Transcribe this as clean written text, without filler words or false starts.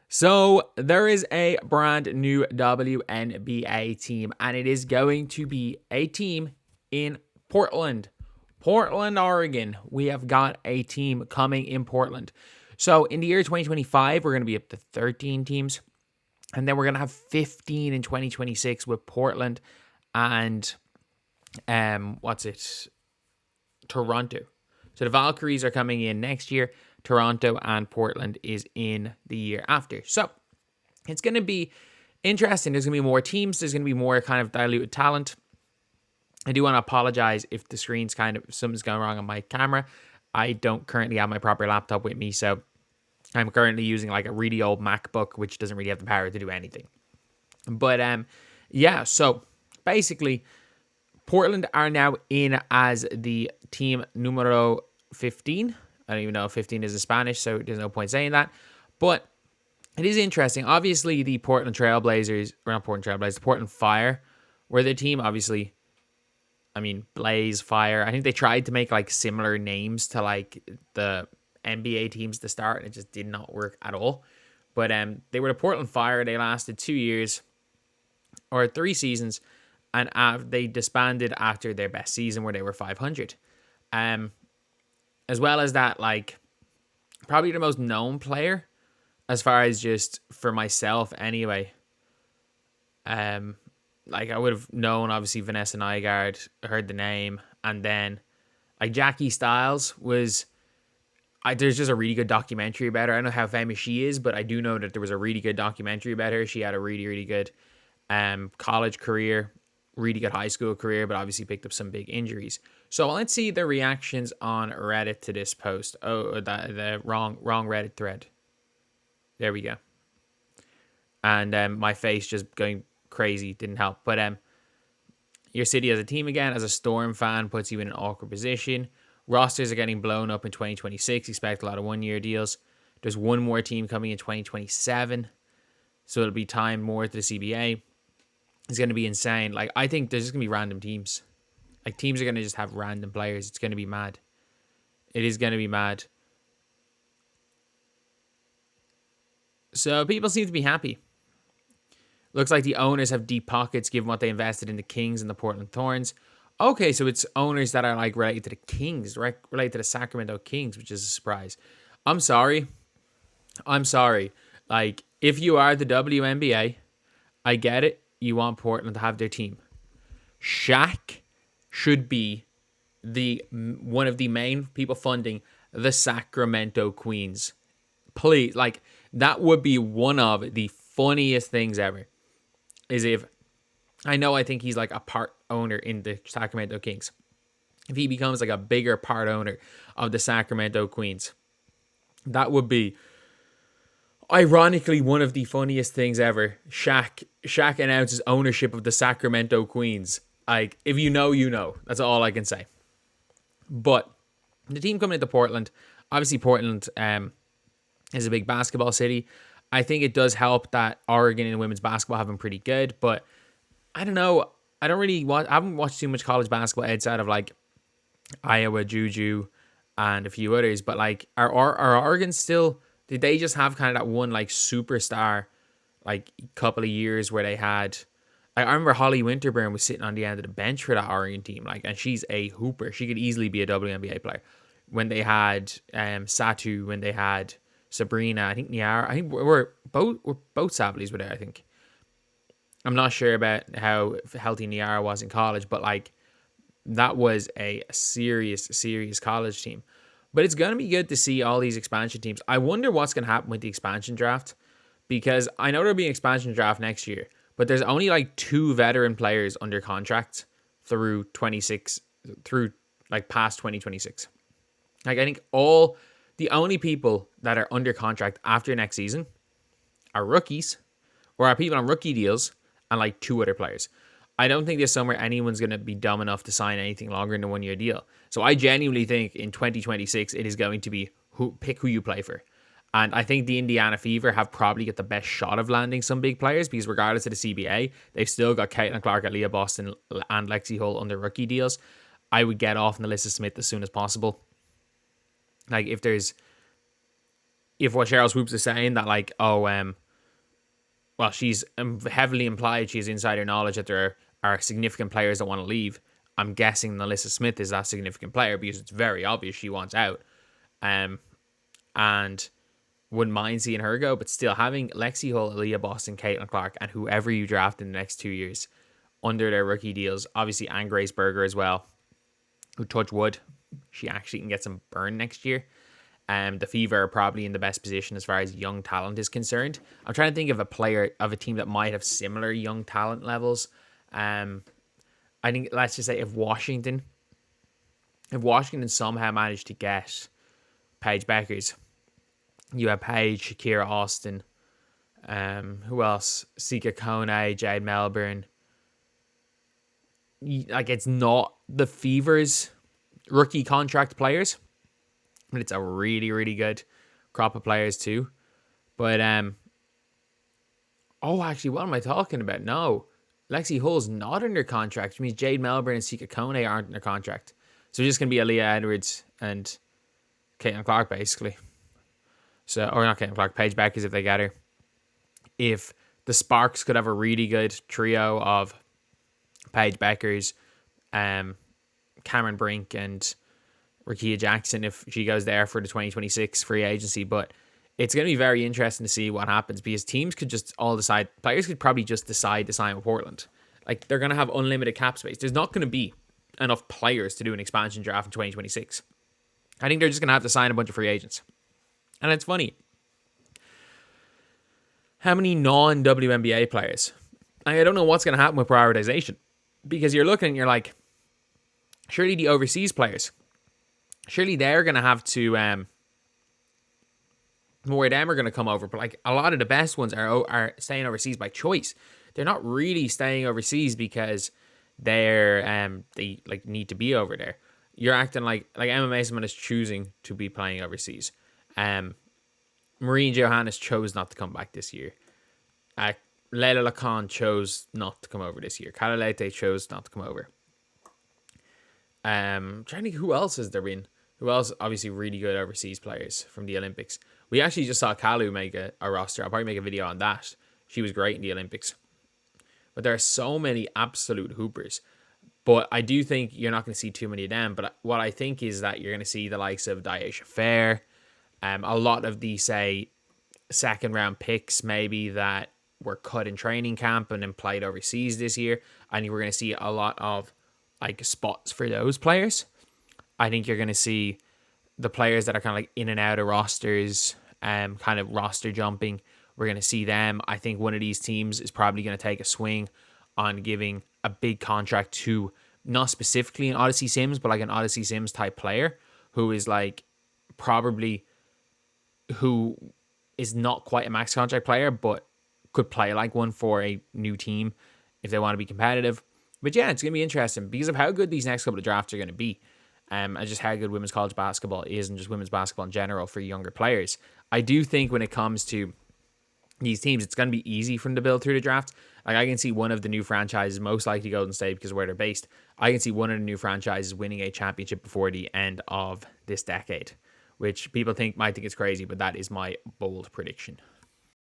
So there is a brand new WNBA team, and it is going to be a team in Portland. Portland, Oregon. We have got a team coming in Portland. So in the year 2025, we're going to be up to 13 teams. And then we're going to have 15 in 2026 with Portland and Toronto. So the Valkyries are coming in next year. Toronto and Portland is in the year after. So it's going to be interesting. There's going to be more teams. There's going to be more kind of diluted talent. I do want to apologize if the screen's something's going wrong on my camera. I don't currently have my proper laptop with me, so I'm currently using like a really old MacBook, which doesn't really have the power to do anything. But yeah, so basically, Portland are now in as the team numero 15. I don't even know if 15 is in Spanish, so there's no point saying that. But it is interesting. Obviously, the Portland Trailblazers, or not Portland Trailblazers, the Portland Fire were the team. Obviously, I mean, Blaze, Fire. I think they tried to make like similar names to like the NBA teams to start, and it just did not work at all. But they were the Portland Fire. They lasted 2 years or 3 seasons, and they disbanded after their best season where they were 500. As well as that, like, probably the most known player, as far as just for myself anyway. Like, I would have known, obviously, Vanessa Nygaard, heard the name, and then, like, Jackie Stiles was... there's just a really good documentary about her. I don't know how famous she is, but I do know that there was a really good documentary about her. She had a really, really good college career, really good high school career, but obviously picked up some big injuries. So let's see the reactions on Reddit to this post. Oh, the wrong Reddit thread. There we go. And my face just going crazy didn't help. But your city as a team again, as a Storm fan, puts you in an awkward position. Rosters are getting blown up in 2026. Expect a lot of one-year deals. There's one more team coming in 2027. So it'll be timed more to the CBA. It's going to be insane. Like, I think there's just going to be random teams. Like, teams are going to just have random players. It's going to be mad. It is going to be mad. So people seem to be happy. Looks like the owners have deep pockets given what they invested in the Kings and the Portland Thorns. Okay, so it's owners that are like related to the Kings, right? Related to the Sacramento Kings, which is a surprise. I'm sorry. Like, if you are the WNBA, I get it. You want Portland to have their team. Shaq should be one of the main people funding the Sacramento Queens. Please, like, that would be one of the funniest things ever. Is if, I think he's like a part owner in the Sacramento Kings. If he becomes like a bigger part owner of the Sacramento Queens, that would be ironically one of the funniest things ever. Shaq announces ownership of the Sacramento Queens. Like, if you know, you know. That's all I can say. But the team coming into Portland, obviously Portland is a big basketball city. I think it does help that Oregon in women's basketball have been pretty good, but I don't know. I haven't watched too much college basketball outside of like Iowa, Juju, and a few others. But like, are Oregon still? Did they just have kind of that one like superstar, like couple of years where they had? I remember Holly Winterburn was sitting on the end of the bench for that Oregon team, like, and she's a hooper. She could easily be a WNBA player. When they had Satu, when they had Sabrina, I think Niara, I think we're both Savalis were there. I think. I'm not sure about how healthy Niara was in college, but like, that was a serious college team. But it's going to be good to see all these expansion teams. I wonder what's going to happen with the expansion draft, because I know there'll be an expansion draft next year, but there's only like 2 veteran players under contract through like past 2026. Like, I think the only people that are under contract after next season are rookies or are people on rookie deals and like 2 other players. I don't think this summer anyone's going to be dumb enough to sign anything longer than a 1-year deal. So I genuinely think in 2026, it is going to be pick who you play for. And I think the Indiana Fever have probably got the best shot of landing some big players, because regardless of the CBA, they've still got Caitlin Clark, Aaliyah Boston, and Lexi Hull under rookie deals. I would get off Melissa Smith as soon as possible. Like, if there's if what Cheryl Swoops is saying that like, well, she's heavily implied she has insider knowledge that there are significant players that want to leave. I'm guessing Melissa Smith is that significant player because it's very obvious she wants out. And wouldn't mind seeing her go, but still having Lexi Hull, Aaliyah Boston, Caitlin Clark, and whoever you draft in the next 2 years under their rookie deals, obviously, and Grace Berger as well, who, touch wood, she actually can get some burn next year. The Fever are probably in the best position as far as young talent is concerned. I'm trying to think of a team that might have similar young talent levels. I think, let's just say if Washington somehow managed to get Paige Beckers, you have Paige, Shakira Austin, who else? Sika Kone, Jade Melbourne. Like, it's not the Fever's rookie contract players, but it's a really, really good crop of players too. But actually, what am I talking about? No, Lexi Hull's not under contract, which means Jade Melbourne and Sika Kone aren't under contract. So it's just gonna be Aaliyah Edwards and Caitlin Clark basically. So, or not Caitlin Clark, Paige Beckers if they get her. If the Sparks could have a really good trio of Paige Beckers, Cameron Brink, and Rakia Jackson if she goes there for the 2026 free agency. But it's going to be very interesting to see what happens because teams could just all decide, players could probably just decide to sign with Portland. Like, they're going to have unlimited cap space. There's not going to be enough players to do an expansion draft in 2026. I think they're just going to have to sign a bunch of free agents. And it's funny. How many non-WNBA players? I don't know what's going to happen with prioritization. Because you're looking and you're like, surely the overseas players, surely they're going to have to, more of them are going to come over. But like a lot of the best ones are staying overseas by choice. They're not really staying overseas because they like need to be over there. You're acting like Emma Mason is choosing to be playing overseas. Maureen Johannes chose not to come back this year. Leila Lacan chose not to come over this year. Kalalete chose not to come over. Trying to think who else has there been? Who else? Obviously, really good overseas players from the Olympics. We actually just saw Kalu make a roster. I'll probably make a video on that. She was great in the Olympics. But there are so many absolute hoopers. But I do think you're not going to see too many of them. But what I think is that you're going to see the likes of Daisha Fair. A lot of the, say, second round picks maybe that were cut in training camp and then played overseas this year. I think we're going to see a lot of like spots for those players. I think you're going to see the players that are kind of like in and out of rosters, kind of roster jumping. We're going to see them. I think one of these teams is probably going to take a swing on giving a big contract to not specifically an Odyssey Sims, but like an Odyssey Sims type player who is like probably who is not quite a max contract player, but could play like one for a new team if they want to be competitive. But yeah, it's going to be interesting because of how good these next couple of drafts are going to be. And just how good women's college basketball is and just women's basketball in general for younger players. I do think when it comes to these teams, it's going to be easy for them to build through the draft. Like, I can see one of the new franchises, most likely Golden State because of where they're based. I can see one of the new franchises winning a championship before the end of this decade, which people might think it's crazy, but that is my bold prediction.